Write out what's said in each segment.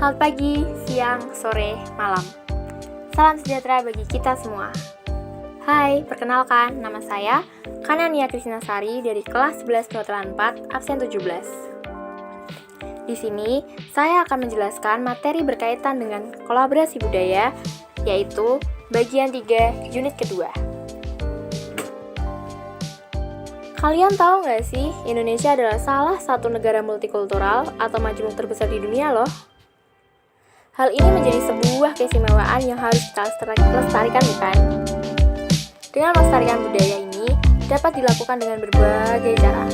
Selamat pagi, siang, sore, malam. Salam sejahtera bagi kita semua. Hai, perkenalkan, nama saya Kanania Krisnasari dari kelas 11 Kedokteran 4, absen 17. Di sini, saya akan menjelaskan materi berkaitan dengan kolaborasi budaya, yaitu bagian 3, unit kedua. Kalian tahu nggak sih, Indonesia adalah salah satu negara multikultural atau majmuk terbesar di dunia loh. Hal ini menjadi sebuah keistimewaan yang harus kita lestarikan, bukan? Dengan melestarikan budaya ini dapat dilakukan dengan berbagai cara.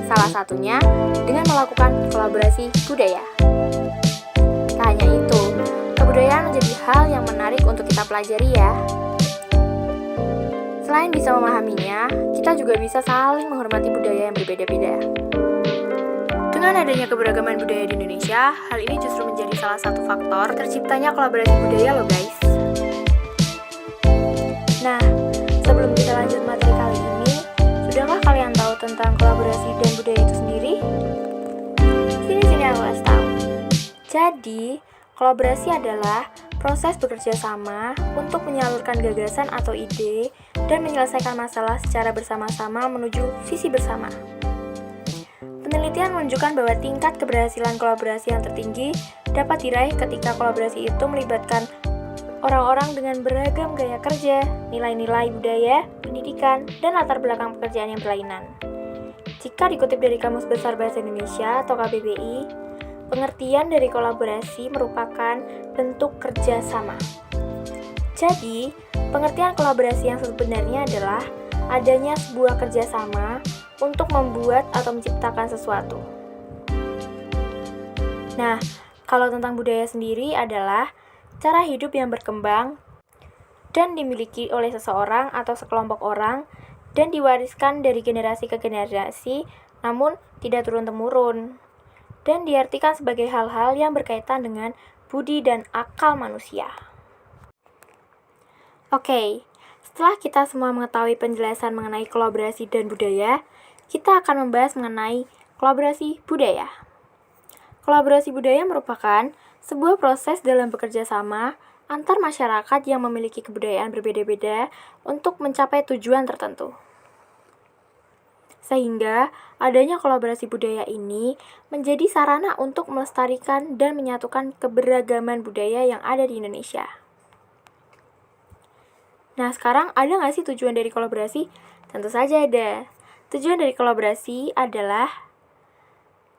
Salah satunya dengan melakukan kolaborasi budaya. Tak hanya itu, kebudayaan menjadi hal yang menarik untuk kita pelajari ya. Selain bisa memahaminya, kita juga bisa saling menghormati budaya yang berbeda-beda. Dengan adanya keberagaman budaya di Indonesia, hal ini justru menjadi salah satu faktor terciptanya kolaborasi budaya loh guys. Nah, sebelum kita lanjut materi kali ini, sudahkah kalian tahu tentang kolaborasi dan budaya itu sendiri? Sini aku kasih tahu. Jadi, kolaborasi adalah proses bekerja sama untuk menyalurkan gagasan atau ide dan menyelesaikan masalah secara bersama-sama menuju visi bersama. Penelitian menunjukkan bahwa tingkat keberhasilan kolaborasi yang tertinggi dapat diraih ketika kolaborasi itu melibatkan orang-orang dengan beragam gaya kerja, nilai-nilai budaya, pendidikan, dan latar belakang pekerjaan yang berlainan. Jika dikutip dari Kamus Besar Bahasa Indonesia atau KBBI, pengertian dari kolaborasi merupakan bentuk kerja sama. Jadi, pengertian kolaborasi yang sebenarnya adalah adanya sebuah kerjasama untuk membuat atau menciptakan sesuatu. Nah, kalau tentang budaya sendiri adalah cara hidup yang berkembang dan dimiliki oleh seseorang atau sekelompok orang dan diwariskan dari generasi ke generasi, namun tidak turun-temurun, dan diartikan sebagai hal-hal yang berkaitan dengan budi dan akal manusia. Oke, setelah kita semua mengetahui penjelasan mengenai kolaborasi dan budaya, kita akan membahas mengenai kolaborasi budaya. Kolaborasi budaya merupakan sebuah proses dalam bekerja sama antar masyarakat yang memiliki kebudayaan berbeda-beda untuk mencapai tujuan tertentu. Sehingga adanya kolaborasi budaya ini menjadi sarana untuk melestarikan dan menyatukan keberagaman budaya yang ada di Indonesia. Nah, sekarang ada nggak sih tujuan dari kolaborasi? Tentu saja ada. Tujuan dari kolaborasi adalah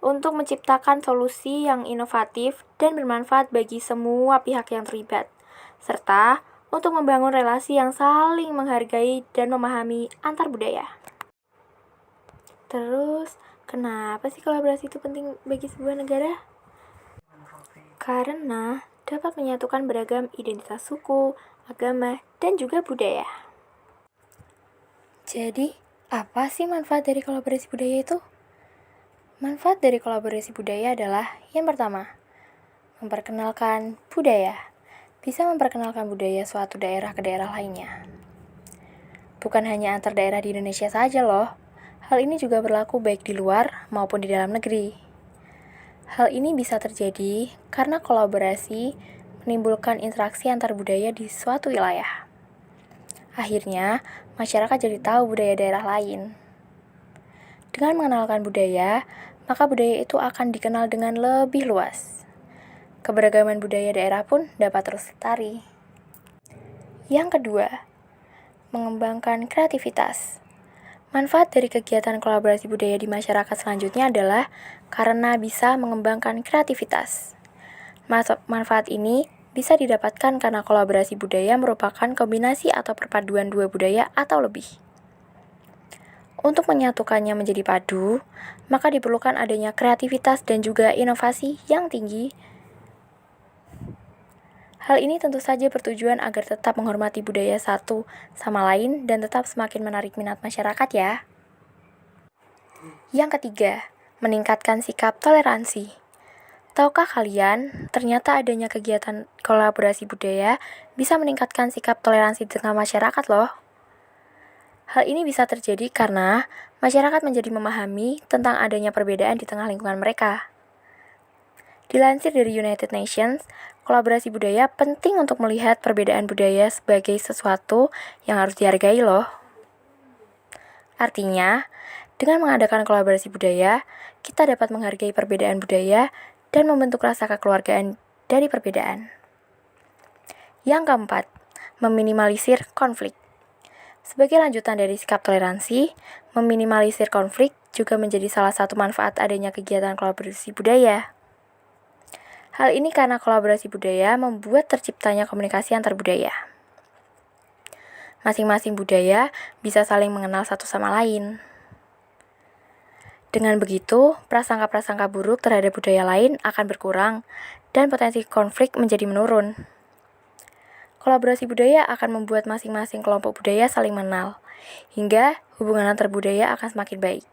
untuk menciptakan solusi yang inovatif dan bermanfaat bagi semua pihak yang terlibat, serta untuk membangun relasi yang saling menghargai dan memahami antar budaya. Terus, kenapa sih kolaborasi itu penting bagi sebuah negara? Karena dapat menyatukan beragam identitas suku, agama, dan juga budaya. Jadi, apa sih manfaat dari kolaborasi budaya itu? Manfaat dari kolaborasi budaya adalah yang pertama, memperkenalkan budaya. Bisa memperkenalkan budaya suatu daerah ke daerah lainnya. Bukan hanya antar daerah di Indonesia saja loh. Hal ini juga berlaku baik di luar maupun di dalam negeri. Hal ini bisa terjadi karena kolaborasi menimbulkan interaksi antar budaya di suatu wilayah. Akhirnya, masyarakat jadi tahu budaya daerah lain. Dengan mengenalkan budaya, maka budaya itu akan dikenal dengan lebih luas. Keberagaman budaya daerah pun dapat terus lestari. Yang kedua, mengembangkan kreativitas. Manfaat dari kegiatan kolaborasi budaya di masyarakat selanjutnya adalah karena bisa mengembangkan kreativitas. Manfaat ini bisa didapatkan karena kolaborasi budaya merupakan kombinasi atau perpaduan dua budaya atau lebih. Untuk menyatukannya menjadi padu, maka diperlukan adanya kreativitas dan juga inovasi yang tinggi. Hal ini tentu saja bertujuan agar tetap menghormati budaya satu sama lain dan tetap semakin menarik minat masyarakat ya. Yang ketiga, meningkatkan sikap toleransi. Tahukah kalian, ternyata adanya kegiatan kolaborasi budaya bisa meningkatkan sikap toleransi di tengah masyarakat loh. Hal ini bisa terjadi karena masyarakat menjadi memahami tentang adanya perbedaan di tengah lingkungan mereka. Dilansir dari United Nations, kolaborasi budaya penting untuk melihat perbedaan budaya sebagai sesuatu yang harus dihargai loh. Artinya, dengan mengadakan kolaborasi budaya, kita dapat menghargai perbedaan budaya dan membentuk rasa kekeluargaan dari perbedaan. Yang keempat, meminimalisir konflik. Sebagai lanjutan dari sikap toleransi, meminimalisir konflik juga menjadi salah satu manfaat adanya kegiatan kolaborasi budaya. Hal ini karena kolaborasi budaya membuat terciptanya komunikasi antar budaya. Masing-masing budaya bisa saling mengenal satu sama lain. Dengan begitu, prasangka-prasangka buruk terhadap budaya lain akan berkurang dan potensi konflik menjadi menurun. Kolaborasi budaya akan membuat masing-masing kelompok budaya saling mengenal, hingga hubungan antar budaya akan semakin baik.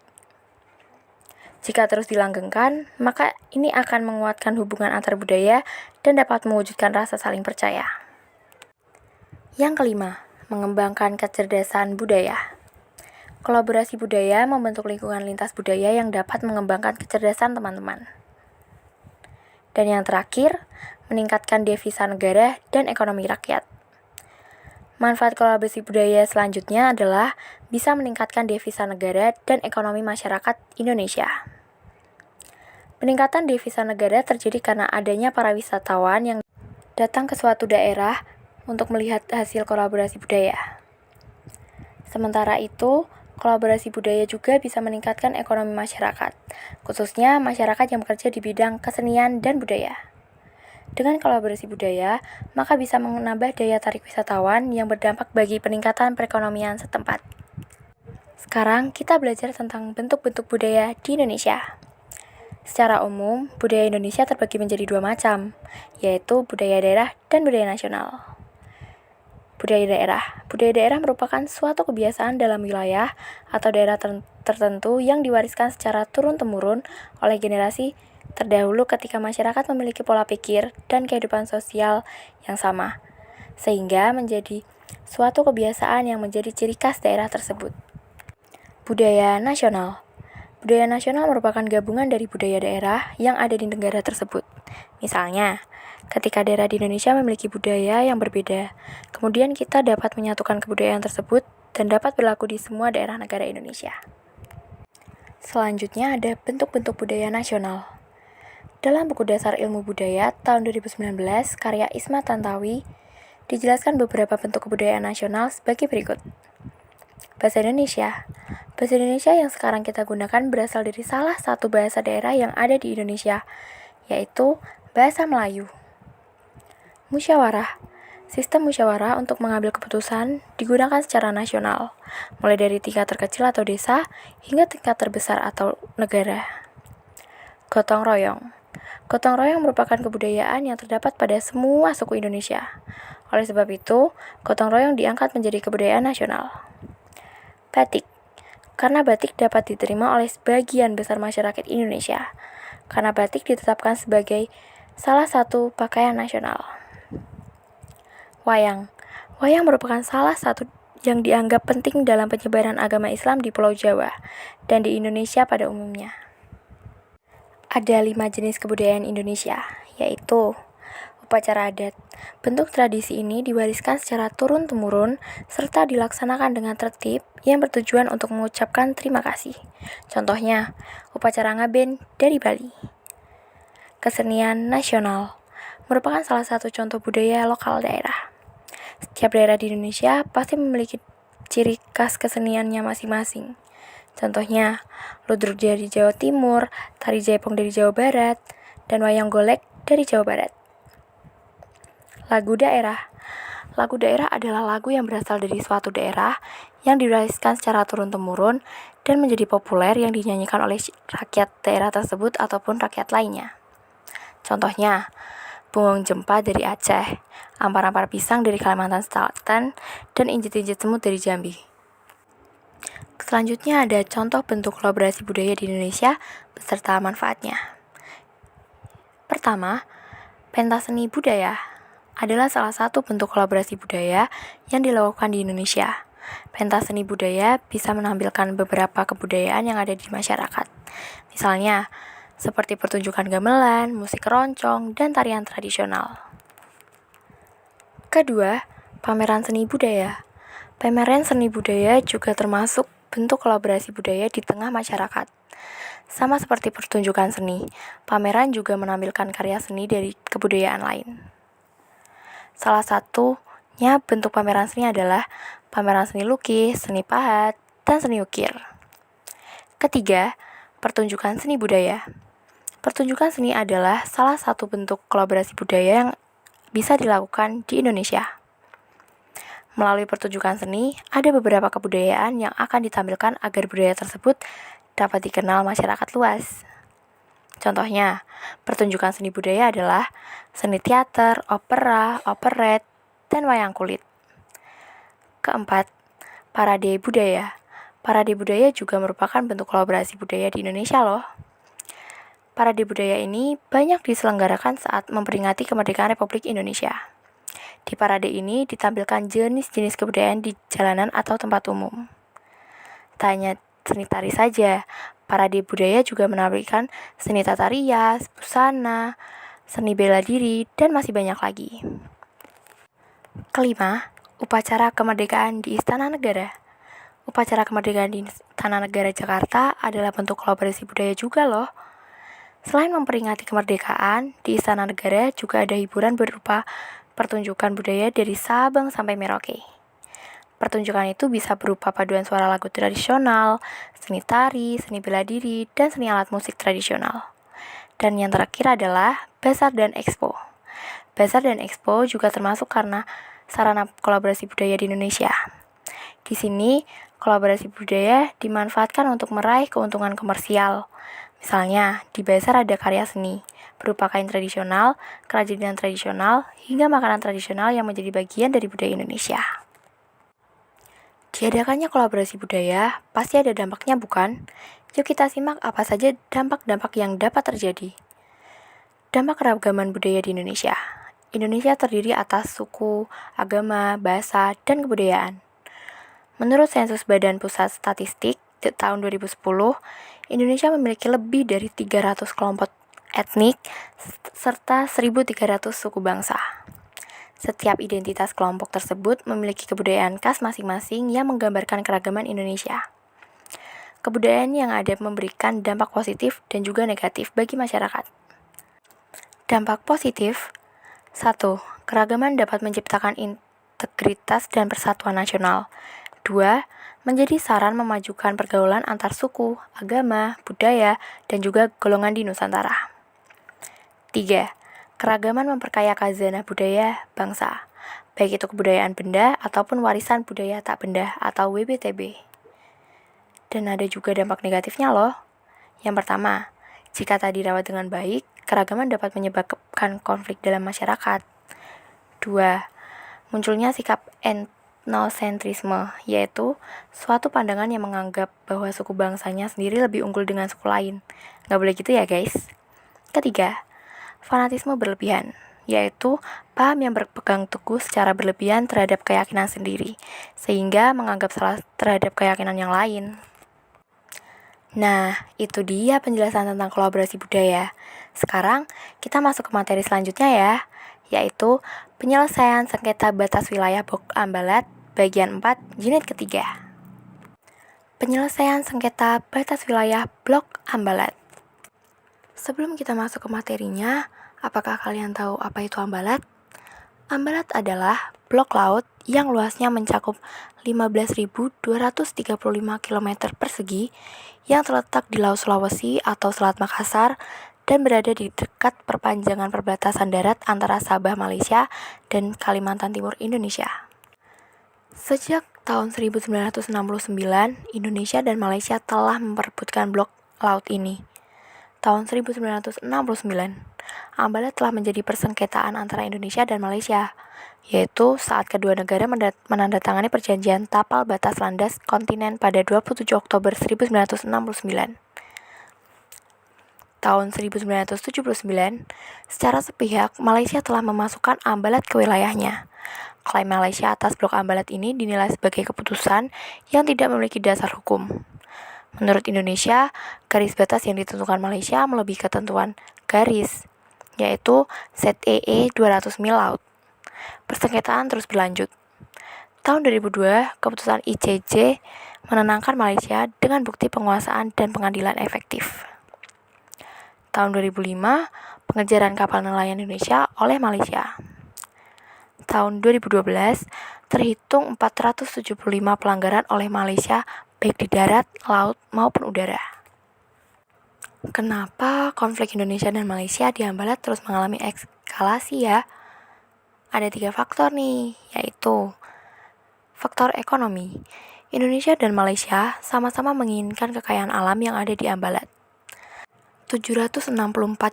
Jika terus dilanggengkan, maka ini akan menguatkan hubungan antar budaya dan dapat mewujudkan rasa saling percaya. Yang kelima, mengembangkan kecerdasan budaya. Kolaborasi budaya membentuk lingkungan lintas budaya yang dapat mengembangkan kecerdasan teman-teman. Dan yang terakhir, meningkatkan devisa negara dan ekonomi rakyat. Manfaat kolaborasi budaya selanjutnya adalah bisa meningkatkan devisa negara dan ekonomi masyarakat Indonesia. Peningkatan devisa negara terjadi karena adanya para wisatawan yang datang ke suatu daerah untuk melihat hasil kolaborasi budaya. Sementara itu, kolaborasi budaya juga bisa meningkatkan ekonomi masyarakat, khususnya masyarakat yang bekerja di bidang kesenian dan budaya. Dengan kolaborasi budaya, maka bisa menambah daya tarik wisatawan yang berdampak bagi peningkatan perekonomian setempat. Sekarang kita belajar tentang bentuk-bentuk budaya di Indonesia. Secara umum, budaya Indonesia terbagi menjadi dua macam, yaitu budaya daerah dan budaya nasional. Budaya daerah merupakan suatu kebiasaan dalam wilayah atau daerah tertentu yang diwariskan secara turun-temurun oleh generasi terdahulu ketika masyarakat memiliki pola pikir dan kehidupan sosial yang sama, sehingga menjadi suatu kebiasaan yang menjadi ciri khas daerah tersebut. Budaya nasional merupakan gabungan dari budaya daerah yang ada di negara tersebut. Misalnya, ketika daerah di Indonesia memiliki budaya yang berbeda, kemudian kita dapat menyatukan kebudayaan tersebut dan dapat berlaku di semua daerah negara Indonesia. Selanjutnya ada bentuk-bentuk budaya nasional. Dalam buku Dasar Ilmu Budaya tahun 2019, karya Isma Tantawi, dijelaskan beberapa bentuk kebudayaan nasional sebagai berikut. Bahasa Indonesia yang sekarang kita gunakan berasal dari salah satu bahasa daerah yang ada di Indonesia, yaitu bahasa Melayu. Musyawarah. Sistem musyawarah untuk mengambil keputusan digunakan secara nasional, mulai dari tingkat terkecil atau desa hingga tingkat terbesar atau negara. Gotong royong merupakan kebudayaan yang terdapat pada semua suku Indonesia. Oleh sebab itu, gotong royong diangkat menjadi kebudayaan nasional. Batik. Karena batik dapat diterima oleh sebagian besar masyarakat Indonesia, karena batik ditetapkan sebagai salah satu pakaian nasional. Wayang merupakan salah satu yang dianggap penting dalam penyebaran agama Islam di Pulau Jawa dan di Indonesia pada umumnya. Ada 5 jenis kebudayaan Indonesia, yaitu upacara adat. Bentuk tradisi ini diwariskan secara turun-temurun serta dilaksanakan dengan tertib yang bertujuan untuk mengucapkan terima kasih. Contohnya, upacara ngaben dari Bali. Kesenian nasional merupakan salah satu contoh budaya lokal daerah. Setiap daerah di Indonesia pasti memiliki ciri khas keseniannya masing-masing. Contohnya, ludruk dari Jawa Timur, tari jaipong dari Jawa Barat, dan wayang golek dari Jawa Barat. Lagu daerah adalah lagu yang berasal dari suatu daerah yang diwariskan secara turun-temurun dan menjadi populer yang dinyanyikan oleh rakyat daerah tersebut ataupun rakyat lainnya. Contohnya, Bungong Jempa dari Aceh, Ampar-ampar Pisang dari Kalimantan Selatan, dan Injet-injet Semut dari Jambi. Selanjutnya ada contoh bentuk kolaborasi budaya di Indonesia beserta manfaatnya. Pertama, pentas seni budaya adalah salah satu bentuk kolaborasi budaya yang dilakukan di Indonesia. Pentas seni budaya bisa menampilkan beberapa kebudayaan yang ada di masyarakat. Misalnya, seperti pertunjukan gamelan, musik keroncong, dan tarian tradisional. Kedua, pameran seni budaya. Pameran seni budaya juga termasuk bentuk kolaborasi budaya di tengah masyarakat. Sama seperti pertunjukan seni, pameran juga menampilkan karya seni dari kebudayaan lain. Salah satunya bentuk pameran seni adalah pameran seni lukis, seni pahat, dan seni ukir. Ketiga, pertunjukan seni budaya. Pertunjukan seni adalah salah satu bentuk kolaborasi budaya yang bisa dilakukan di Indonesia. Melalui pertunjukan seni, ada beberapa kebudayaan yang akan ditampilkan agar budaya tersebut dapat dikenal masyarakat luas. Contohnya, pertunjukan seni budaya adalah seni teater, opera, operet, dan wayang kulit. Keempat, parade budaya. Parade budaya juga merupakan bentuk kolaborasi budaya di Indonesia loh. Parade budaya ini banyak diselenggarakan saat memperingati kemerdekaan Republik Indonesia. Di parade ini ditampilkan jenis-jenis kebudayaan di jalanan atau tempat umum. Tak hanya seni tari saja, parade budaya juga menampilkan seni tata rias, busana, seni bela diri, dan masih banyak lagi. Kelima, upacara kemerdekaan di Istana Negara. Upacara kemerdekaan di Istana Negara Jakarta adalah bentuk kolaborasi budaya juga loh. Selain memperingati kemerdekaan, di Istana Negara juga ada hiburan berupa pertunjukan budaya dari Sabang sampai Merauke. Pertunjukan itu bisa berupa paduan suara lagu tradisional, seni tari, seni bela diri, dan seni alat musik tradisional. Dan yang terakhir adalah Bazar dan Expo. Bazar dan Expo juga termasuk karena sarana kolaborasi budaya di Indonesia. Di sini, kolaborasi budaya dimanfaatkan untuk meraih keuntungan komersial. Misalnya, di bazar ada karya seni, berupa kain tradisional, kerajinan tradisional, hingga makanan tradisional yang menjadi bagian dari budaya Indonesia. Diadakannya kolaborasi budaya, pasti ada dampaknya bukan? Yuk kita simak apa saja dampak-dampak yang dapat terjadi. Dampak keragaman budaya di Indonesia. Indonesia terdiri atas suku, agama, bahasa, dan kebudayaan. Menurut sensus Badan Pusat Statistik di tahun 2010, Indonesia memiliki lebih dari 300 kelompok etnik serta 1.300 suku bangsa. Setiap identitas kelompok tersebut memiliki kebudayaan khas masing-masing yang menggambarkan keragaman Indonesia. Kebudayaan yang ada memberikan dampak positif dan juga negatif bagi masyarakat. Dampak positif. 1. Keragaman dapat menciptakan integritas dan persatuan nasional. 2. Menjadi saran memajukan pergaulan antar suku, agama, budaya, dan juga golongan di Nusantara. 3. Keragaman memperkaya khazanah budaya bangsa, baik itu kebudayaan benda ataupun warisan budaya tak benda atau WBTB. Dan ada juga dampak negatifnya loh. Yang pertama, jika tak dirawat dengan baik, keragaman dapat menyebabkan konflik dalam masyarakat. 2. Munculnya sikap etnosentrisme, yaitu suatu pandangan yang menganggap bahwa suku bangsanya sendiri lebih unggul dengan suku lain. Nggak boleh gitu ya guys. Ketiga, fanatisme berlebihan, yaitu paham yang berpegang teguh secara berlebihan terhadap keyakinan sendiri, sehingga menganggap salah terhadap keyakinan yang lain. Nah, itu dia penjelasan tentang kolaborasi budaya. Sekarang, kita masuk ke materi selanjutnya ya, yaitu penyelesaian sengketa batas wilayah Blok Ambalat bagian 4 jilid ketiga. Penyelesaian sengketa batas wilayah Blok Ambalat. Sebelum kita masuk ke materinya, apakah kalian tahu apa itu Ambalat? Ambalat adalah blok laut yang luasnya mencakup 15.235 km persegi yang terletak di Laut Sulawesi atau Selat Makassar dan berada di dekat perpanjangan perbatasan darat antara Sabah Malaysia dan Kalimantan Timur Indonesia. Sejak tahun 1969, Indonesia dan Malaysia telah memperebutkan blok laut ini. Tahun 1969, Ambalat telah menjadi persengketaan antara Indonesia dan Malaysia, yaitu saat kedua negara menandatangani perjanjian tapal batas landas kontinen pada 27 Oktober 1969. Tahun 1979, secara sepihak Malaysia telah memasukkan Ambalat ke wilayahnya. Klaim Malaysia atas blok Ambalat ini dinilai sebagai keputusan yang tidak memiliki dasar hukum. Menurut Indonesia, garis batas yang ditentukan Malaysia melebihi ketentuan garis, yaitu ZEE 200 mil laut. Persengketaan terus berlanjut. Tahun 2002, keputusan ICJ menenangkan Malaysia dengan bukti penguasaan dan pengadilan efektif. Tahun 2005, pengejaran kapal nelayan Indonesia oleh Malaysia. Tahun 2012, terhitung 475 pelanggaran oleh Malaysia baik di darat, laut, maupun udara. Kenapa konflik Indonesia dan Malaysia di Ambalat terus mengalami eskalasi ya? Ada 3 faktor nih, yaitu faktor ekonomi. Indonesia dan Malaysia sama-sama menginginkan kekayaan alam yang ada di Ambalat. 764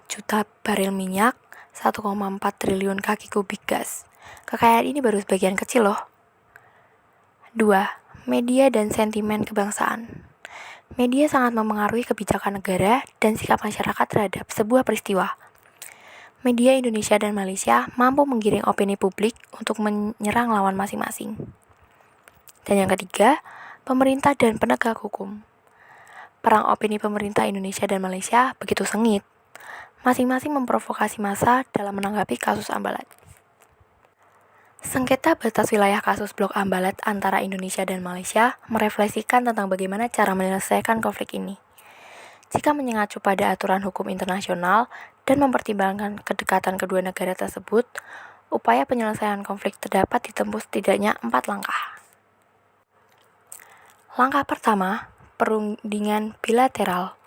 juta barel minyak, 1,4 triliun kaki kubik gas. Kekayaan ini baru sebagian kecil loh. 2. Media dan sentimen kebangsaan. Media sangat memengaruhi kebijakan negara dan sikap masyarakat terhadap sebuah peristiwa. Media Indonesia dan Malaysia mampu menggiring opini publik untuk menyerang lawan masing-masing. Dan yang ketiga, pemerintah dan penegak hukum. Perang opini pemerintah Indonesia dan Malaysia begitu sengit. Masing-masing memprovokasi massa dalam menanggapi kasus Ambalat. Sengketa batas wilayah kasus Blok Ambalat antara Indonesia dan Malaysia merefleksikan tentang bagaimana cara menyelesaikan konflik ini. Jika mengacu pada aturan hukum internasional dan mempertimbangkan kedekatan kedua negara tersebut, upaya penyelesaian konflik terdapat ditempuh setidaknya 4 langkah. Langkah pertama, perundingan bilateral.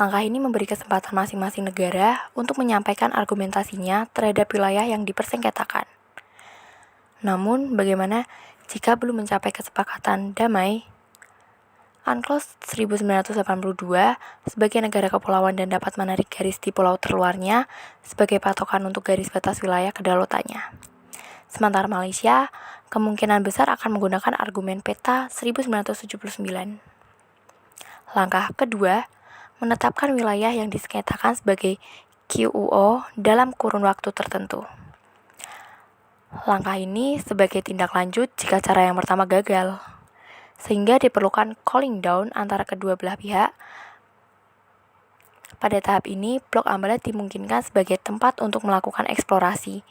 Langkah ini memberi kesempatan masing-masing negara untuk menyampaikan argumentasinya terhadap wilayah yang dipersengketakan. Namun, bagaimana jika belum mencapai kesepakatan damai? UNCLOS 1982 sebagai negara kepulauan dan dapat menarik garis di pulau terluarnya sebagai patokan untuk garis batas wilayah kedaulatannya. Sementara Malaysia kemungkinan besar akan menggunakan argumen peta 1979. Langkah kedua, menetapkan wilayah yang disengketakan sebagai QUO dalam kurun waktu tertentu. Langkah ini sebagai tindak lanjut jika cara yang pertama gagal, sehingga diperlukan cooling down antara kedua belah pihak. Pada tahap ini, Blok Ambalat dimungkinkan sebagai tempat untuk melakukan eksplorasi,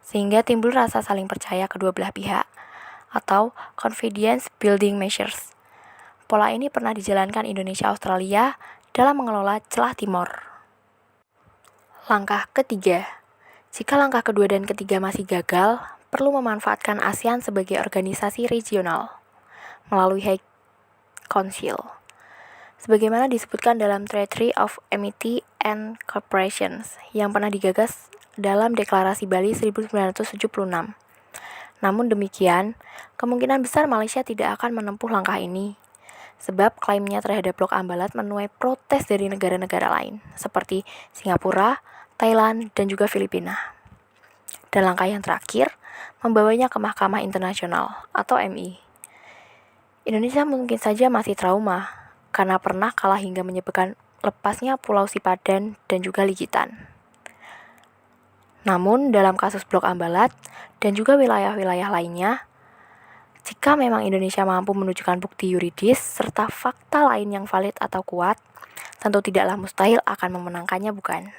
sehingga timbul rasa saling percaya kedua belah pihak, atau confidence building measures. Pola ini pernah dijalankan Indonesia-Australia dalam mengelola celah Timor. Langkah ketiga, jika langkah kedua dan ketiga masih gagal, perlu memanfaatkan ASEAN sebagai organisasi regional melalui Hague Council. Sebagaimana disebutkan dalam Treaty of Amity and Cooperation yang pernah digagas dalam Deklarasi Bali 1976. Namun demikian, kemungkinan besar Malaysia tidak akan menempuh langkah ini, sebab klaimnya terhadap Blok Ambalat menuai protes dari negara-negara lain, seperti Singapura, Thailand, dan juga Filipina. Dan langkah yang terakhir, membawanya ke Mahkamah Internasional atau MI. Indonesia mungkin saja masih trauma, karena pernah kalah hingga menyebabkan lepasnya Pulau Sipadan dan juga Ligitan. Namun, dalam kasus Blok Ambalat dan juga wilayah-wilayah lainnya, jika memang Indonesia mampu menunjukkan bukti yuridis serta fakta lain yang valid atau kuat, tentu tidaklah mustahil akan memenangkannya, bukan?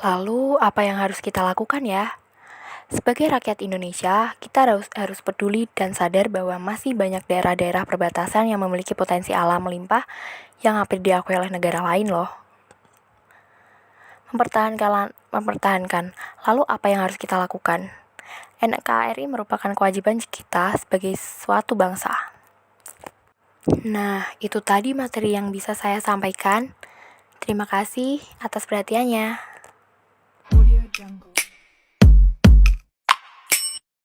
Lalu, apa yang harus kita lakukan ya? Sebagai rakyat Indonesia, kita harus peduli dan sadar bahwa masih banyak daerah-daerah perbatasan yang memiliki potensi alam melimpah yang hampir diakui oleh negara lain loh. Mempertahankan. Lalu apa yang harus kita lakukan? NKRI merupakan kewajiban kita sebagai suatu bangsa. Nah, itu tadi materi yang bisa saya sampaikan. Terima kasih atas perhatiannya.